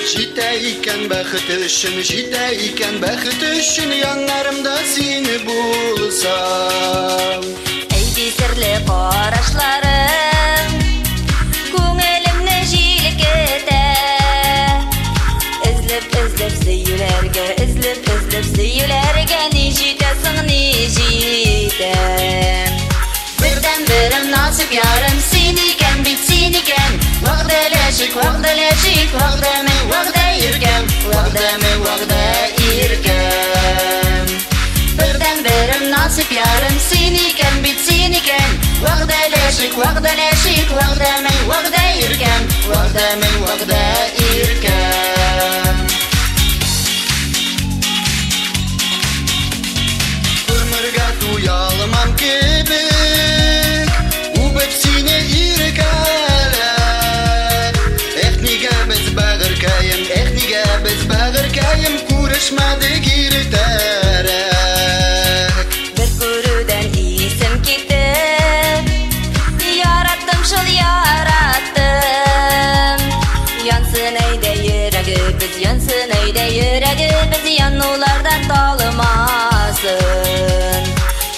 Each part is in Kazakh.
Житейкен бәхет үшін янарымда сені болсам. Әйді сірлі қарашларым көңілімні жилкеті. Үзліп сөйілерге не жетесің, не жетем. Бірден бірім насып ярым сен екен, бит сен екен. Вағдалашик, вағда иркем. Бірден бірім насып ярым сен екен, бит сен екен. Вағдалашик, вағда иркем. Көрмірге туялымам кебек, убып сені иркәләп. Неге біз бәғіркәйім, көрішмәдік иртәрәк. Бір көруден исім кетті, яраттым шыл яраттым. Янсын әйді йөрәгібіз, янулардан талымасын.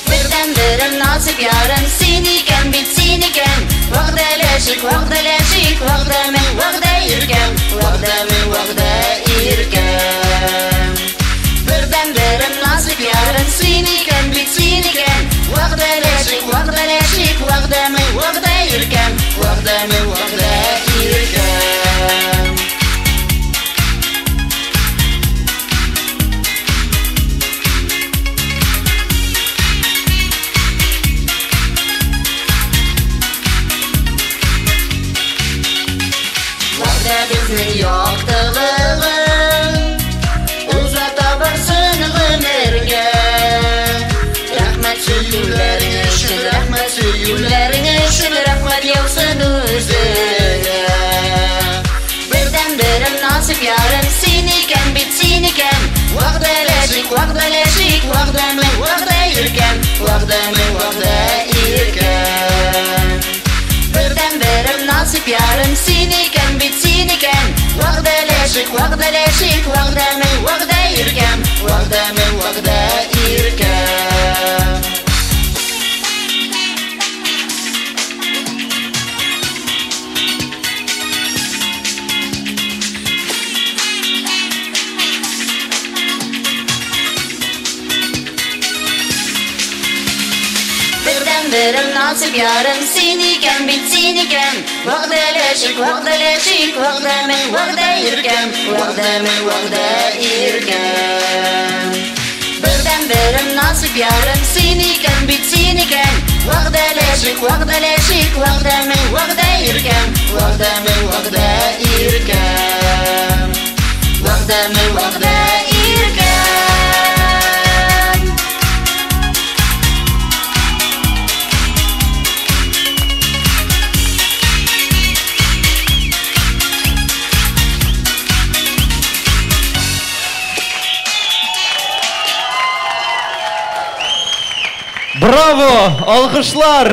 Бірден бірім насып ярым сен екен, бит сен екен. Вағдалашик, вағда иркем. Бірден бірім насып ярым сен екен, бит сен екен. Вағдалашик, вағда иркем. Біздің yoқтығын ұзата барсын ғұмырге. Рахмет сөйлерің үшін, рахмет яусын өзіңе. Бірден бірім насып ярым сен екен, бит сен екен. Вағдалашик, вағда иркем. Бірден бірім насып ярым сен екен, бит сен екен. Вағдалашик, вағда иркем. Бірден бірім насып ярым сен екен, бит сен екен. Вағдалашик, вағда иркем. Бірден бірім насып ярым сен екен, бит сен екен. Вағдалашик, вағда иркем. Браво, алкышлар!